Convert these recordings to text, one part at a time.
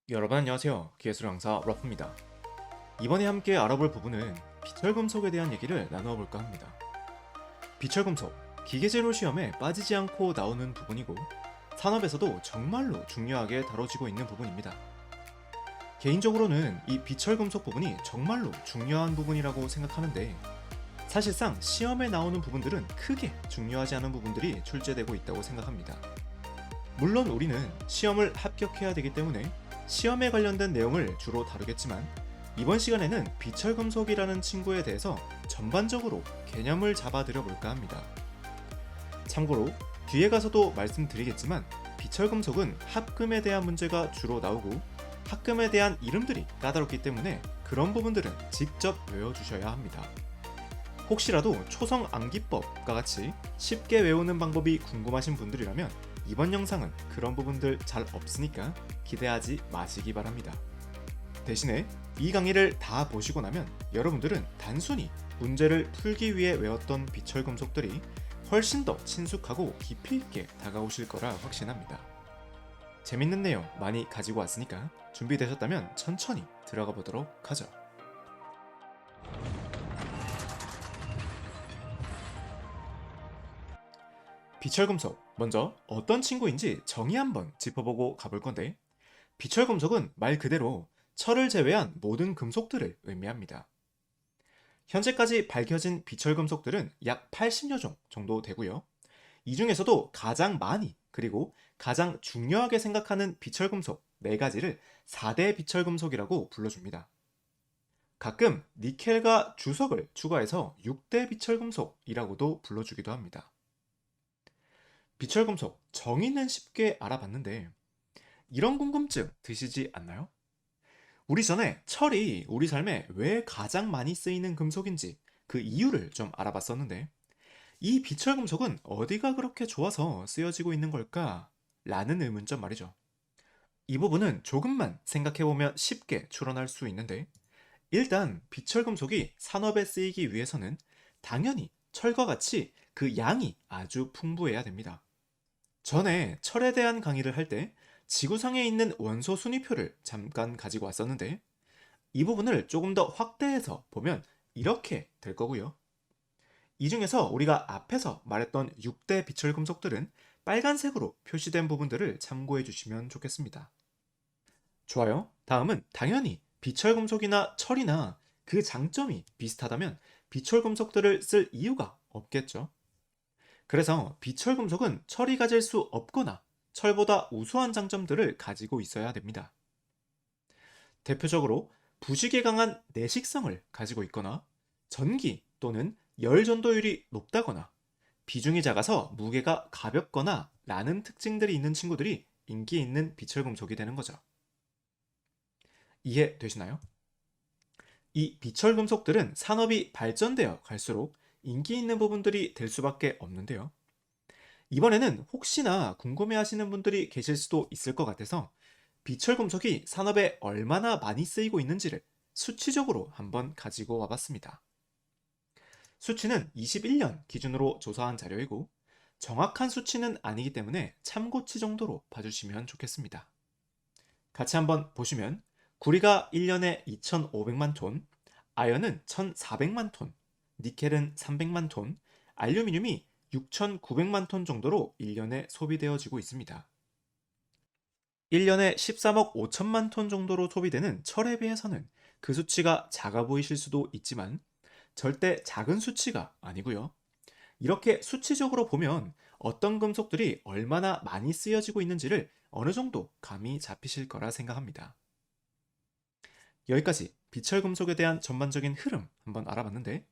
여러분 안녕하세요. 기예술 강사 러프입니다. 이번에 함께 알아볼 부분은 비철금속에 대한 얘기를 나누어 볼까 합니다. 비철금속, 기계재료 시험에 빠지지 않고 나오는 부분이고 산업에서도 정말로 중요하게 다뤄지고 있는 부분입니다. 개인적으로는 이 비철금속 부분이 정말로 중요한 부분이라고 생각하는데 사실상 시험에 나오는 부분들은 크게 중요하지 않은 부분들이 출제되고 있다고 생각합니다. 물론 우리는 시험을 합격해야 되기 때문에 시험에 관련된 내용을 주로 다루겠지만 이번 시간에는 비철금속이라는 친구에 대해서 전반적으로 개념을 잡아드려 볼까 합니다. 참고로 뒤에 가서도 말씀드리겠지만 비철금속은 합금에 대한 문제가 주로 나오고 합금에 대한 이름들이 까다롭기 때문에 그런 부분들은 직접 외워주셔야 합니다. 혹시라도 초성 암기법과 같이 쉽게 외우는 방법이 궁금하신 분들이라면 이번 영상은 그런 부분들 잘 없으니까 기대하지 마시기 바랍니다. 대신에 이 강의를 다 보시고 나면 여러분들은 단순히 문제를 풀기 위해 외웠던 비철금속들이 훨씬 더 친숙하고 깊이 있게 다가오실 거라 확신합니다. 재밌는 내용 많이 가지고 왔으니까 준비되셨다면 천천히 들어가 보도록 하죠. 비철금속, 먼저 어떤 친구인지 정의 한번 짚어보고 가볼 건데 비철금속은 말 그대로 철을 제외한 모든 금속들을 의미합니다. 현재까지 밝혀진 비철금속들은 약 80여 종 정도 되고요. 이 중에서도 가장 많이 그리고 가장 중요하게 생각하는 비철금속 4가지를 4대 비철금속이라고 불러줍니다. 가끔 니켈과 주석을 추가해서 6대 비철금속이라고도 불러주기도 합니다. 비철금속 정의는 쉽게 알아봤는데 이런 궁금증 드시지 않나요? 우리 전에 철이 우리 삶에 왜 가장 많이 쓰이는 금속인지 그 이유를 좀 알아봤었는데 이 비철금속은 어디가 그렇게 좋아서 쓰여지고 있는 걸까? 라는 의문점 말이죠. 이 부분은 조금만 생각해보면 쉽게 추론할 수 있는데 일단 비철금속이 산업에 쓰이기 위해서는 당연히 철과 같이 그 양이 아주 풍부해야 됩니다. 전에 철에 대한 강의를 할 때 지구상에 있는 원소 순위표를 잠깐 가지고 왔었는데 이 부분을 조금 더 확대해서 보면 이렇게 될 거고요. 이 중에서 우리가 앞에서 말했던 6대 비철금속들은 빨간색으로 표시된 부분들을 참고해 주시면 좋겠습니다. 좋아요. 다음은 당연히 비철금속이나 철이나 그 장점이 비슷하다면 비철금속들을 쓸 이유가 없겠죠. 그래서 비철금속은 철이 가질 수 없거나 철보다 우수한 장점들을 가지고 있어야 됩니다. 대표적으로 부식에 강한 내식성을 가지고 있거나 전기 또는 열 전도율이 높다거나 비중이 작아서 무게가 가볍거나 라는 특징들이 있는 친구들이 인기 있는 비철금속이 되는 거죠. 이해되시나요? 이 비철금속들은 산업이 발전되어 갈수록 인기 있는 부분들이 될 수밖에 없는데요. 이번에는 혹시나 궁금해하시는 분들이 계실 수도 있을 것 같아서 비철금속이 산업에 얼마나 많이 쓰이고 있는지를 수치적으로 한번 가지고 와봤습니다. 수치는 21년 기준으로 조사한 자료이고 정확한 수치는 아니기 때문에 참고치 정도로 봐주시면 좋겠습니다. 같이 한번 보시면 구리가 1년에 2,500만 톤, 아연은 1,400만 톤, 니켈은 300만 톤, 알루미늄이 6,900만 톤 정도로 1년에 소비되어지고 있습니다. 1년에 13억 5천만 톤 정도로 소비되는 철에 비해서는 그 수치가 작아 보이실 수도 있지만 절대 작은 수치가 아니고요. 이렇게 수치적으로 보면 어떤 금속들이 얼마나 많이 쓰여지고 있는지를 어느 정도 감이 잡히실 거라 생각합니다. 여기까지 비철금속에 대한 전반적인 흐름 한번 알아봤는데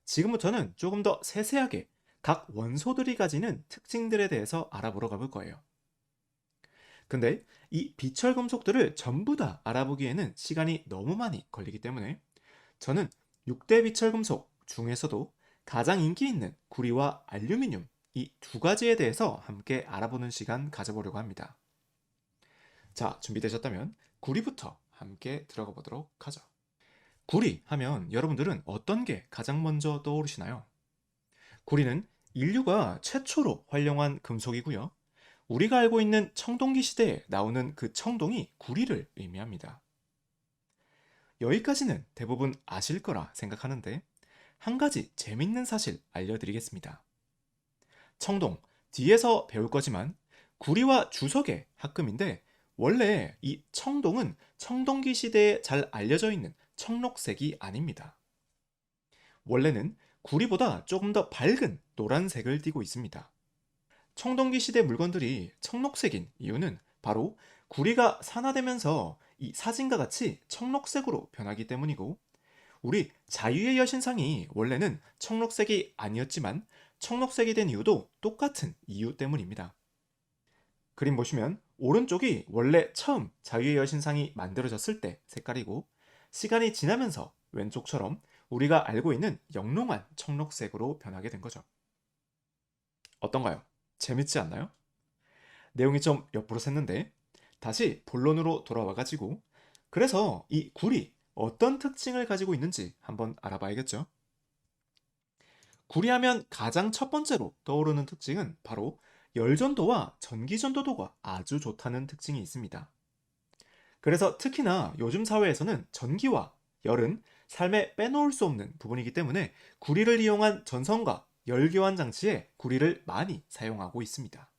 지금부터는 조금 더 세세하게 각 원소들이 가지는 특징들에 대해서 알아보러 가볼 거예요. 근데 이 비철금속들을 전부 다 알아보기에는 시간이 너무 많이 걸리기 때문에 저는 6대 비철금속 중에서도 가장 인기 있는 구리와 알루미늄 이 두 가지에 대해서 함께 알아보는 시간 가져보려고 합니다. 자, 준비되셨다면 구리부터 함께 들어가 보도록 하죠. 구리 하면 여러분들은 어떤 게 가장 먼저 떠오르시나요? 구리는 인류가 최초로 활용한 금속이고요. 우리가 알고 있는 청동기 시대에 나오는 그 청동이 구리를 의미합니다. 여기까지는 대부분 아실 거라 생각하는데 한 가지 재밌는 사실 알려드리겠습니다. 청동, 뒤에서 배울 거지만 구리와 주석의 합금인데 원래 이 청동은 청동기 시대에 잘 알려져 있는 청록색이 아닙니다. 원래는 구리보다 조금 더 밝은 노란색을 띠고 있습니다. 청동기 시대 물건들이 청록색인 이유는 바로 구리가 산화되면서 이 사진과 같이 청록색으로 변하기 때문이고 우리 자유의 여신상이 원래는 청록색이 아니었지만 청록색이 된 이유도 똑같은 이유 때문입니다. 그림 보시면 오른쪽이 원래 처음 자유의 여신상이 만들어졌을 때 색깔이고 시간이 지나면서 왼쪽처럼 우리가 알고 있는 영롱한 청록색으로 변하게 된 거죠. 어떤가요? 재밌지 않나요? 내용이 좀 옆으로 샜는데 다시 본론으로 돌아와가지고 그래서 이 굴이 어떤 특징을 가지고 있는지 한번 알아봐야겠죠. 구리하면 가장 첫 번째로 떠오르는 특징은 바로 열전도와 전기전도도가 아주 좋다는 특징이 있습니다. 그래서 특히나 요즘 사회에서는 전기와 열은 삶에 빼놓을 수 없는 부분이기 때문에 구리를 이용한 전선과 열교환 장치에 구리를 많이 사용하고 있습니다.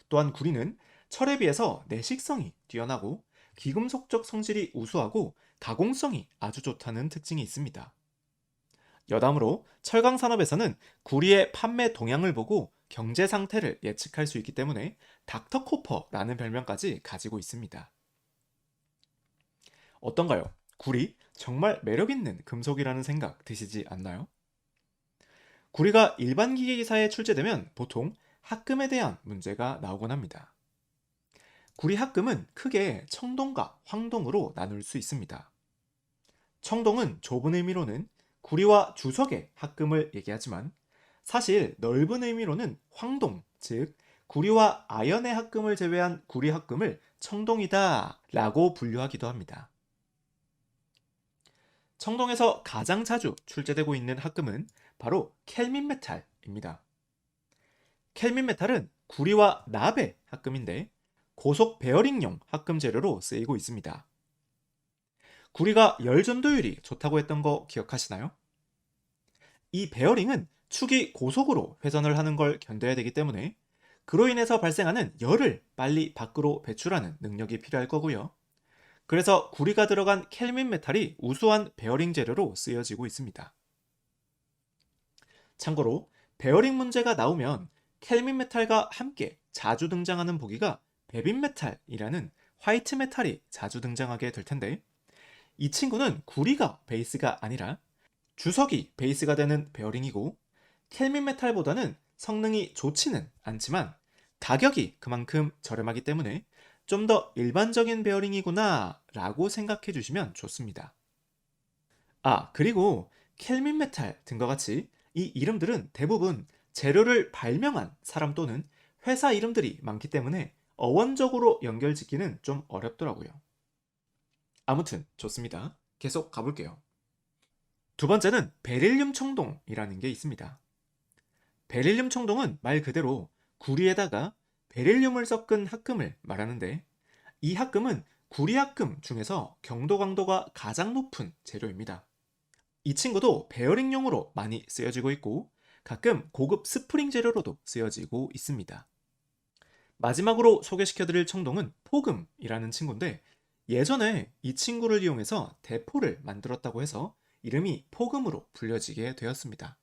또한 구리는 철에 비해서 내식성이 뛰어나고 귀금속적 성질이 우수하고 가공성이 아주 좋다는 특징이 있습니다. 여담으로 철강 산업에서는 구리의 판매 동향을 보고 경제 상태를 예측할 수 있기 때문에 닥터 코퍼라는 별명까지 가지고 있습니다. 어떤가요? 구리 정말 매력있는 금속이라는 생각 드시지 않나요? 구리가 일반 기계기사에 출제되면 보통 합금에 대한 문제가 나오곤 합니다. 구리 합금은 크게 청동과 황동으로 나눌 수 있습니다. 청동은 좁은 의미로는 구리와 주석의 합금을 얘기하지만 사실 넓은 의미로는 황동, 즉 구리와 아연의 합금을 제외한 구리 합금을 청동이다 라고 분류하기도 합니다. 청동에서 가장 자주 출제되고 있는 합금은 바로 켈민 메탈입니다. 켈민 메탈은 구리와 납의 합금인데 고속 베어링용 합금 재료로 쓰이고 있습니다. 구리가 열 전도율이 좋다고 했던 거 기억하시나요? 이 베어링은 축이 고속으로 회전을 하는 걸 견뎌야 되기 때문에 그로 인해서 발생하는 열을 빨리 밖으로 배출하는 능력이 필요할 거고요. 그래서 구리가 들어간 켈민 메탈이 우수한 베어링 재료로 쓰여지고 있습니다. 참고로 베어링 문제가 나오면 켈민 메탈과 함께 자주 등장하는 보기가 베빈 메탈이라는 화이트 메탈이 자주 등장하게 될 텐데 이 친구는 구리가 베이스가 아니라 주석이 베이스가 되는 베어링이고 켈민 메탈보다는 성능이 좋지는 않지만 가격이 그만큼 저렴하기 때문에 좀 더 일반적인 베어링이구나 라고 생각해 주시면 좋습니다. 그리고 켈민 메탈 등과 같이 이 이름들은 대부분 재료를 발명한 사람 또는 회사 이름들이 많기 때문에 어원적으로 연결짓기는 좀 어렵더라고요. 아무튼 좋습니다. 계속 가볼게요. 두 번째는 베릴륨 청동이라는 게 있습니다. 베릴륨 청동은 말 그대로 구리에다가 베릴륨을 섞은 합금을 말하는데 이 합금은 구리 합금 중에서 경도 강도가 가장 높은 재료입니다. 이 친구도 베어링용으로 많이 쓰여지고 있고 가끔 고급 스프링 재료로도 쓰여지고 있습니다. 마지막으로 소개시켜드릴 청동은 포금이라는 친구인데 예전에 이 친구를 이용해서 대포를 만들었다고 해서 이름이 포금으로 불려지게 되었습니다.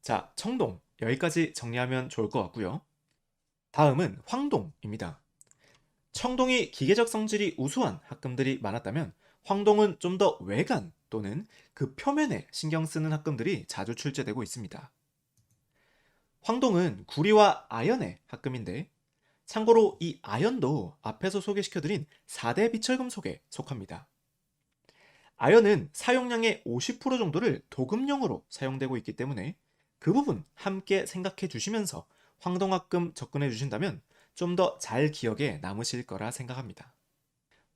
자, 청동 여기까지 정리하면 좋을 것 같고요. 다음은 황동입니다. 청동이 기계적 성질이 우수한 합금들이 많았다면 황동은 좀 더 외관 또는 그 표면에 신경 쓰는 합금들이 자주 출제되고 있습니다. 황동은 구리와 아연의 합금인데 참고로 이 아연도 앞에서 소개시켜드린 4대 비철금속에 속합니다. 아연은 사용량의 50% 정도를 도금용으로 사용되고 있기 때문에 그 부분 함께 생각해 주시면서 황동합금 접근해 주신다면 좀 더 잘 기억에 남으실 거라 생각합니다.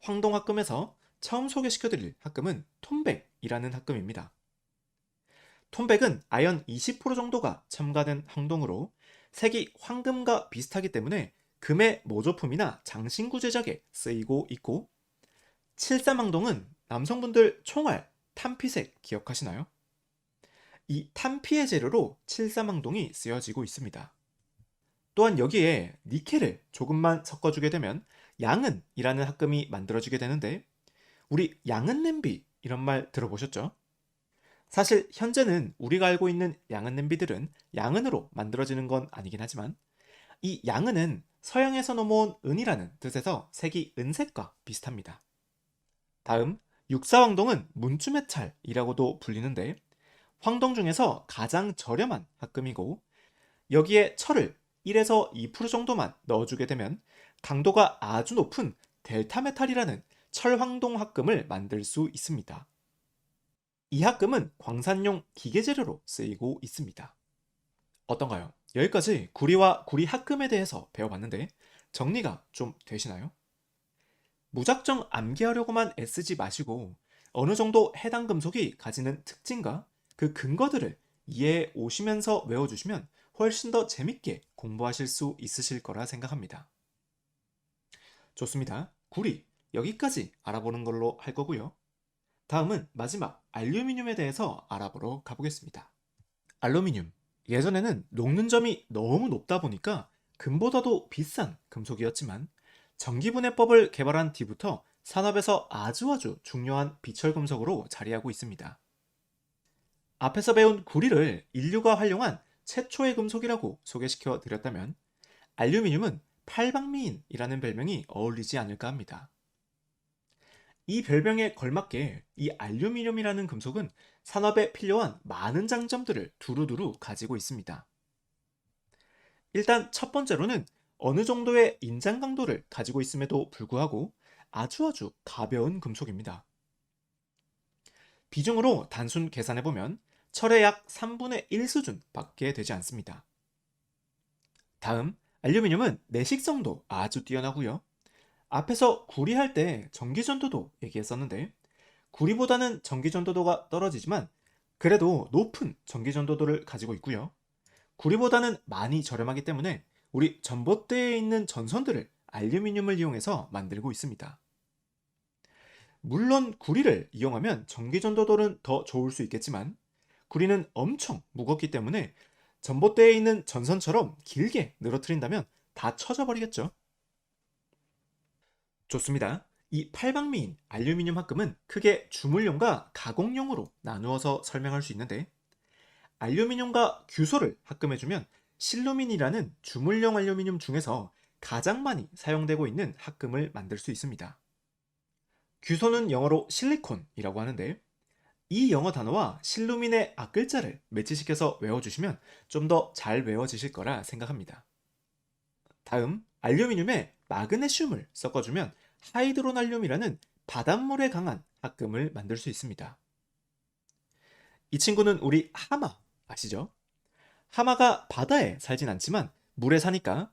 황동합금에서 처음 소개시켜드릴 합금은 톤백이라는 합금입니다. 톤백은 아연 20% 정도가 첨가된 황동으로 색이 황금과 비슷하기 때문에 금의 모조품이나 장신구 제작에 쓰이고 있고, 칠사망동은 남성분들 총알, 탄피색 기억하시나요? 이 탄피의 재료로 칠사망동이 쓰여지고 있습니다. 또한 여기에 니켈을 조금만 섞어주게 되면 양은이라는 합금이 만들어지게 되는데, 우리 양은 냄비 이런 말 들어보셨죠? 사실 현재는 우리가 알고 있는 양은 냄비들은 양은으로 만들어지는 건 아니긴 하지만, 이 양은은 서양에서 넘어온 은이라는 뜻에서 색이 은색과 비슷합니다. 다음, 육사황동은 문주메찰이라고도 불리는데, 황동 중에서 가장 저렴한 합금이고, 여기에 철을 1에서 2% 정도만 넣어주게 되면 강도가 아주 높은 델타메탈이라는 철황동 합금을 만들 수 있습니다. 이 합금은 광산용 기계재료로 쓰이고 있습니다. 어떤가요? 여기까지 구리와 구리 합금에 대해서 배워봤는데 정리가 좀 되시나요? 무작정 암기하려고만 애쓰지 마시고 어느 정도 해당 금속이 가지는 특징과 그 근거들을 이해해 오시면서 외워주시면 훨씬 더 재밌게 공부하실 수 있으실 거라 생각합니다. 좋습니다. 구리, 여기까지 알아보는 걸로 할 거고요. 다음은 마지막 알루미늄에 대해서 알아보러 가보겠습니다. 알루미늄, 예전에는 녹는 점이 너무 높다 보니까 금보다도 비싼 금속이었지만 전기분해법을 개발한 뒤부터 산업에서 아주 중요한 비철금속으로 자리하고 있습니다. 앞에서 배운 구리를 인류가 활용한 최초의 금속이라고 소개시켜 드렸다면 알루미늄은 팔방미인이라는 별명이 어울리지 않을까 합니다. 이 별명에 걸맞게 이 알루미늄이라는 금속은 산업에 필요한 많은 장점들을 두루두루 가지고 있습니다. 일단 첫 번째로는 어느 정도의 인장 강도를 가지고 있음에도 불구하고 아주 가벼운 금속입니다. 비중으로 단순 계산해보면 철의 약 3분의 1 수준밖에 되지 않습니다. 다음, 알루미늄은 내식성도 아주 뛰어나고요. 앞에서 구리할 때 전기전도도 얘기했었는데 구리보다는 전기전도도가 떨어지지만 그래도 높은 전기전도도를 가지고 있고요. 구리보다는 많이 저렴하기 때문에 우리 전봇대에 있는 전선들을 알루미늄을 이용해서 만들고 있습니다. 물론 구리를 이용하면 전기전도도는 더 좋을 수 있겠지만 구리는 엄청 무겁기 때문에 전봇대에 있는 전선처럼 길게 늘어뜨린다면 다 쳐져 버리겠죠. 좋습니다. 이 팔방미인 알루미늄 합금은 크게 주물용과 가공용으로 나누어서 설명할 수 있는데 알루미늄과 규소를 합금해주면 실루민이라는 주물용 알루미늄 중에서 가장 많이 사용되고 있는 합금을 만들 수 있습니다. 규소는 영어로 실리콘이라고 하는데 이 영어 단어와 실루민의 앞글자를 매치시켜서 외워주시면 좀 더 잘 외워지실 거라 생각합니다. 다음, 알루미늄에 마그네슘을 섞어주면 하이드로날륨이라는 바닷물에 강한 합금을 만들 수 있습니다. 이 친구는 우리 하마 아시죠? 하마가 바다에 살진 않지만 물에 사니까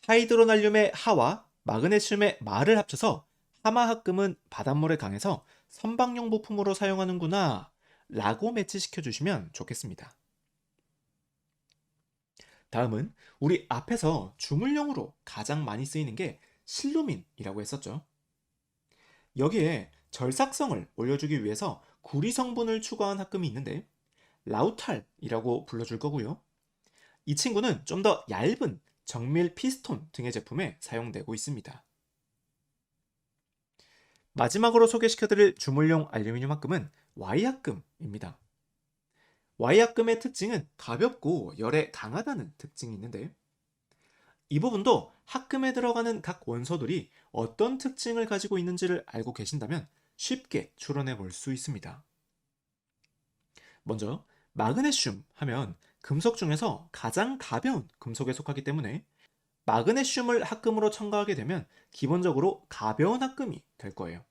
하이드로날륨의 하와 마그네슘의 마를 합쳐서 하마합금은 바닷물에 강해서 선박용 부품으로 사용하는구나 라고 매치시켜 주시면 좋겠습니다. 다음은 우리 앞에서 주물용으로 가장 많이 쓰이는 게 실루민이라고 했었죠. 여기에 절삭성을 올려주기 위해서 구리 성분을 추가한 합금이 있는데 라우탈이라고 불러줄 거고요. 이 친구는 좀 더 얇은 정밀 피스톤 등의 제품에 사용되고 있습니다. 마지막으로 소개시켜드릴 주물용 알루미늄 합금은 Y합금입니다. Y합금의 특징은 가볍고 열에 강하다는 특징이 있는데 이 부분도 합금에 들어가는 각 원소들이 어떤 특징을 가지고 있는지를 알고 계신다면 쉽게 추론해 볼 수 있습니다. 먼저 마그네슘 하면 금속 중에서 가장 가벼운 금속에 속하기 때문에 마그네슘을 합금으로 첨가하게 되면 기본적으로 가벼운 합금이 될 거예요.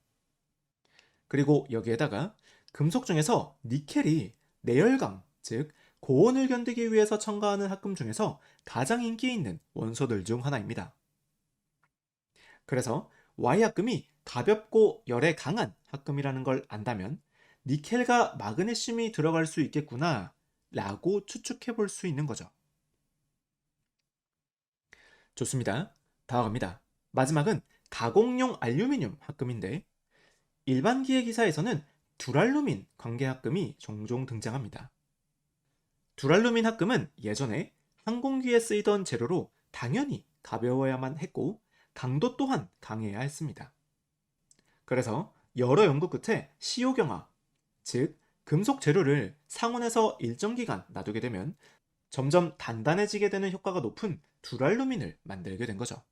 그리고 여기에다가 금속 중에서 니켈이 내열강, 즉 고온을 견디기 위해서 첨가하는 합금 중에서 가장 인기 있는 원소들 중 하나입니다. 그래서 Y합금이 가볍고 열에 강한 합금이라는 걸 안다면 니켈과 마그네슘이 들어갈 수 있겠구나 라고 추측해 볼 수 있는 거죠. 좋습니다. 다음 갑니다. 마지막은 가공용 알루미늄 합금인데 일반 기계 기사에서는 두랄루민 관계 합금이 종종 등장합니다. 두랄루민 합금은 예전에 항공기에 쓰이던 재료로 당연히 가벼워야만 했고 강도 또한 강해야 했습니다. 그래서 여러 연구 끝에 시효경화, 즉 금속 재료를 상온에서 일정 기간 놔두게 되면 점점 단단해지게 되는 효과가 높은 두랄루민을 만들게 된 거죠.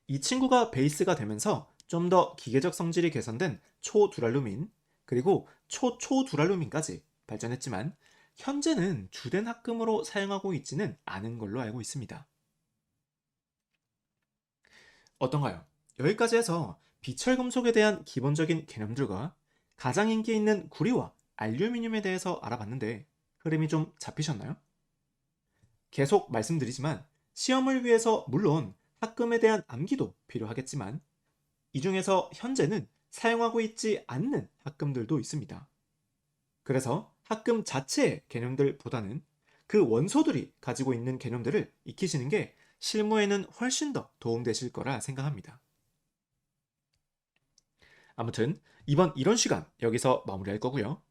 이 친구가 베이스가 되면서 좀 더 기계적 성질이 개선된 초두랄루민, 그리고 초초두랄루민까지 발전했지만 현재는 주된 합금으로 사용하고 있지는 않은 걸로 알고 있습니다. 어떤가요? 여기까지 해서 비철금속에 대한 기본적인 개념들과 가장 인기 있는 구리와 알루미늄에 대해서 알아봤는데 흐름이 좀 잡히셨나요? 계속 말씀드리지만 시험을 위해서 물론 합금에 대한 암기도 필요하겠지만 이 중에서 현재는 사용하고 있지 않는 합금들도 있습니다. 그래서 합금 자체의 개념들보다는 그 원소들이 가지고 있는 개념들을 익히시는 게 실무에는 훨씬 더 도움되실 거라 생각합니다. 아무튼 이번 이론 시간 여기서 마무리할 거고요.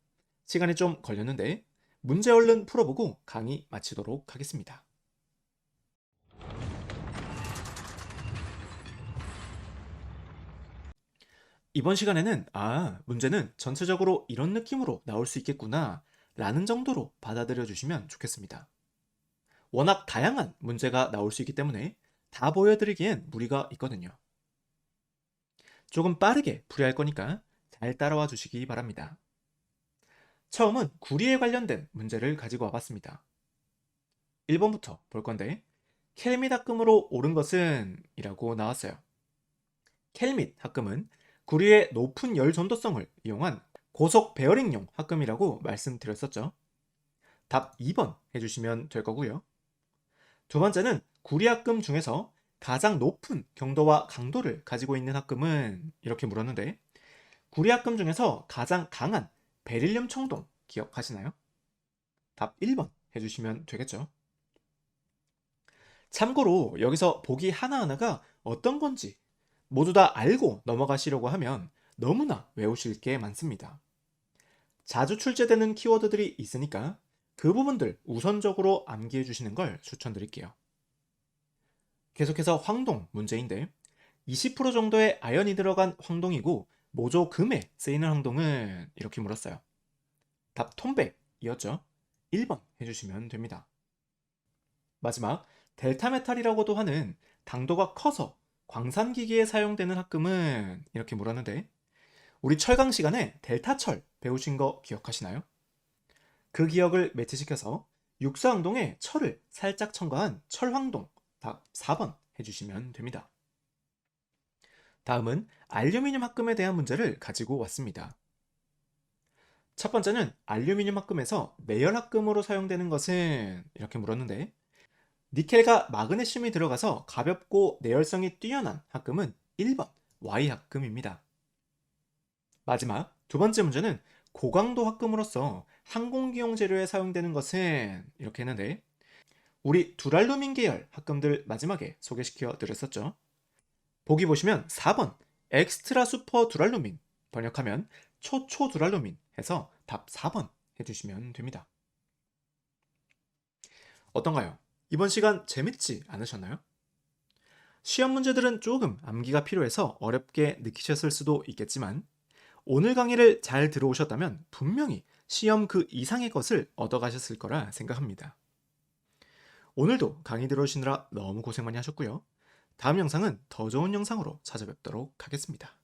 시간이 좀 걸렸는데 문제 얼른 풀어보고 강의 마치도록 하겠습니다. 이번 시간에는 문제는 전체적으로 이런 느낌으로 나올 수 있겠구나 라는 정도로 받아들여 주시면 좋겠습니다. 워낙 다양한 문제가 나올 수 있기 때문에 다 보여드리기엔 무리가 있거든요. 조금 빠르게 풀이할 거니까 잘 따라와 주시기 바랍니다. 처음은 구리에 관련된 문제를 가지고 와봤습니다. 1번부터 볼 건데 켈밋 합금으로 옳은 것은? 이라고 나왔어요. 켈밋 합금은 구리의 높은 열 전도성을 이용한 고속 베어링용 합금이라고 말씀드렸었죠. 답 2번 해주시면 될 거고요. 두 번째는 구리 합금 중에서 가장 높은 경도와 강도를 가지고 있는 합금은? 이렇게 물었는데 구리 합금 중에서 가장 강한 베릴륨 청동 기억하시나요? 답 1번 해주시면 되겠죠. 참고로 여기서 보기 하나하나가 어떤 건지 모두 다 알고 넘어가시려고 하면 너무나 외우실 게 많습니다. 자주 출제되는 키워드들이 있으니까 그 부분들 우선적으로 암기해 주시는 걸 추천드릴게요. 계속해서 황동 문제인데 20% 정도의 아연이 들어간 황동이고 모조 금에 쓰이는 황동은? 이렇게 물었어요. 답 톤백이었죠. 1번 해주시면 됩니다. 마지막 델타메탈이라고도 하는 강도가 커서 광산기기에 사용되는 합금은? 이렇게 물었는데 우리 철강 시간에 델타철 배우신 거 기억하시나요? 그 기억을 매치시켜서 육사항동에 철을 살짝 첨가한 철황동, 답 4번 해주시면 됩니다. 다음은 알루미늄 합금에 대한 문제를 가지고 왔습니다. 첫 번째는 알루미늄 합금에서 내열 합금으로 사용되는 것은? 이렇게 물었는데 니켈과 마그네슘이 들어가서 가볍고 내열성이 뛰어난 합금은 1번 Y 합금입니다. 마지막 두 번째 문제는 고강도 합금으로서 항공기용 재료에 사용되는 것은? 이렇게 했는데 우리 두랄루민 계열 합금들 마지막에 소개시켜 드렸었죠. 보기 보시면 4번 엑스트라 슈퍼 두랄루민 번역하면 초초 두랄루민 해서 답 4번 해주시면 됩니다. 어떤가요? 이번 시간 재밌지 않으셨나요? 시험 문제들은 조금 암기가 필요해서 어렵게 느끼셨을 수도 있겠지만 오늘 강의를 잘 들어오셨다면 분명히 시험 그 이상의 것을 얻어가셨을 거라 생각합니다. 오늘도 강의 들어오시느라 너무 고생 많이 하셨고요. 다음 영상은 더 좋은 영상으로 찾아뵙도록 하겠습니다.